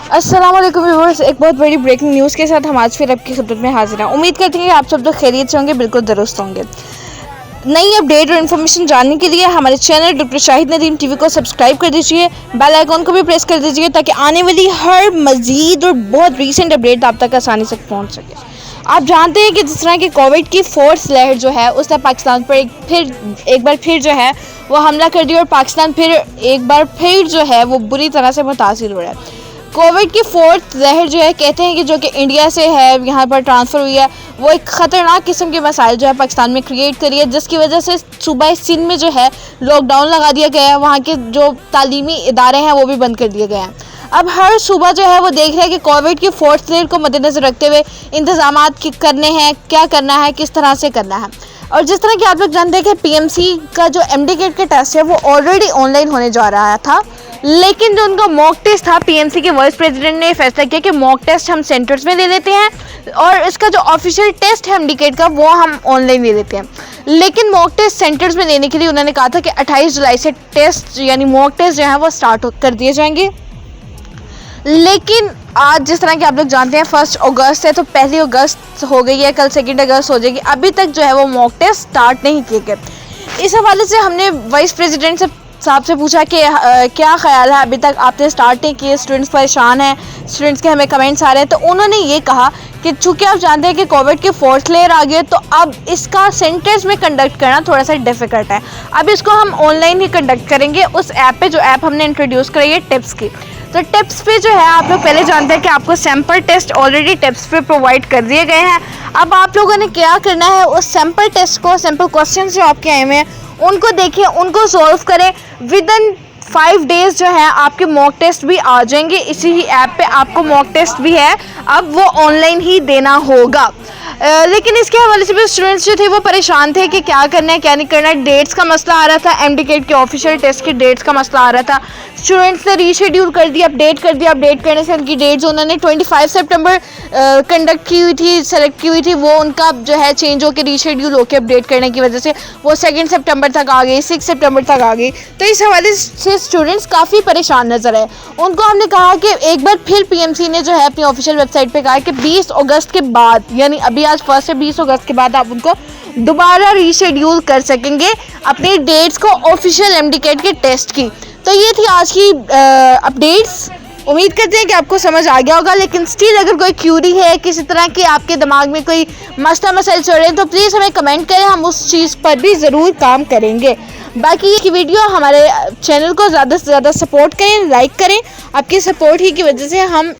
अस्सलाम वालेकुम व्यूअर्स, एक बहुत बड़ी ब्रेकिंग न्यूज़ के साथ हम आज फिर आपकी खिदमत में हाजिर हैं। उम्मीद करते हैं कि आप सब लोग खैरियत से होंगे, बिल्कुल दुरुस्त होंगे। नई अपडेट और इन्फॉर्मेशन जानने के लिए हमारे channel doctor Shahid Nadeem TV को सब्सक्राइब कर दीजिए, बेल आइकॉन को भी प्रेस कर दीजिए ताकि आने वाली हर मजीद और बहुत रीसेंट अपडेट आप तक आसानी से पहुँच सके। आप जानते हैं कि जिस तरह की कोविड की फोर्थ लहर जो है उसने पाकिस्तान पर एक बार फिर जो है वो हमला कर दिया और पाकिस्तान फिर एक बार फिर जो है वो बुरी तरह से मुतासिर हो रहा है। कोविड की फोर्थ लहर जो है कहते हैं कि जो कि इंडिया से है यहाँ पर ट्रांसफ़र हुई है, वो एक ख़तरनाक किस्म के मसाइल जो है पाकिस्तान में क्रिएट करी है, जिसकी वजह से सूबा सिंध में जो है लॉकडाउन लगा दिया गया है। वहाँ के जो तालीमी इदारे हैं वो भी बंद कर दिए गए हैं। अब हर सूबा जो है वो देख रहा है कि कोविड की फोर्थ लहर को मद्देनज़र रखते हुए इंतजाम करने हैं, क्या करना है, किस तरह से करना है। और जिस तरह कि आप लोग जानते हैं कि पीएमसी का जो एमडी-किट का टेस्ट है वो ऑलरेडी ऑनलाइन होने जा रहा था, लेकिन जो उनका मॉक टेस्ट था, पीएमसी के वाइस प्रेसिडेंट ने फैसला किया कि मॉक टेस्ट हम सेंटर्स में ले लेते हैं और इसका जो ऑफिशियल टेस्ट है एमडी-किट का वो हम ऑनलाइन ले लेते हैं। लेकिन मॉक टेस्ट सेंटर्स में लेने के लिए उन्होंने कहा था कि 28 जुलाई से टेस्ट यानी मॉक टेस्ट जो है वो स्टार्ट कर दिए जाएंगे। लेकिन आज जिस तरह कि आप लोग जानते हैं 1 अगस्त है, तो 1 अगस्त हो गई है, कल 2 अगस्त हो जाएगी, अभी तक जो है वो मॉक टेस्ट स्टार्ट नहीं किए गए। इस हवाले से हमने वाइस प्रेसिडेंट साहब से पूछा कि क्या ख्याल है, अभी तक आपने स्टार्ट नहीं किए, स्टूडेंट्स परेशान हैं, स्टूडेंट्स के हमें कमेंट्स आ रहे हैं। तो उन्होंने ये कहा कि चूँकि आप जानते हैं कि कोविड की फोर्थ लेयर आ गई है, तो अब इसका सेंटर्स में कंडक्ट करना थोड़ा सा डिफ़िकल्ट है। अब इसको हम ऑनलाइन ही कंडक्ट करेंगे उस ऐप पे, जो ऐप हमने इंट्रोड्यूस कराई है टिप्स की। तो टिप्स पे जो है आप लोग पहले जानते हैं कि आपको सैम्पल टेस्ट ऑलरेडी टिप्स पे प्रोवाइड कर दिए गए हैं। अब आप लोगों ने क्या करना है, उस सैम्पल टेस्ट को, सैम्पल क्वेश्चन जो आपके आए हुए हैं उनको देखिए, उनको सॉल्व करें। विदिन 5 डेज़ जो है आपके मॉक टेस्ट भी आ जाएंगे। इसी ही ऐप पे आपको मॉक टेस्ट भी है, अब वो ऑनलाइन ही देना होगा। लेकिन इसके हवाले से भी स्टूडेंट्स जो थे वो परेशान थे कि क्या करना है, क्या नहीं करना है। डेट्स का मसला आ रहा था, एमडी-किट के ऑफिशियल टेस्ट की डेट्स का मसला आ रहा था। स्टूडेंट्स ने रीशेड्यूल कर दिया, अपडेट कर दिया। अपडेट करने से उनकी डेट जो उन्होंने 25 सितंबर कंडक्ट की हुई थी, सेलेक्ट की हुई थी, वो उनका जो है चेंज होकर रीशेड्यूल होकर अपडेट करने की वजह से वो 2 सितंबर तक आ गई, 6 सितंबर तक आ गई। तो इस हवाले से स्टूडेंट्स काफ़ी परेशान नजर आए। उनको हमने कहा कि एक बार फिर पीएमसी ने जो है अपनी ऑफिशियल वेबसाइट पे कहा कि 20 अगस्त के बाद, यानी अभी आज 1 से 20 अगस्त के बाद आप उनको दोबारा रीशेड्यूल कर सकेंगे अपनी डेट्स को ऑफिशियल एमडी-किट के टेस्ट की। तो ये थी आज की अपडेट्स। उम्मीद करते हैं कि आपको समझ आ गया होगा, लेकिन स्टिल अगर कोई क्यूरी है, किसी तरह की आपके दिमाग में कोई मसला मसाइल चल रहे हैं, तो प्लीज़ हमें कमेंट करें, हम उस चीज़ पर भी ज़रूर काम करेंगे। बाकी ये वीडियो हमारे चैनल को ज़्यादा से ज़्यादा सपोर्ट करें, लाइक करें। आपकी सपोर्ट ही की वजह से हम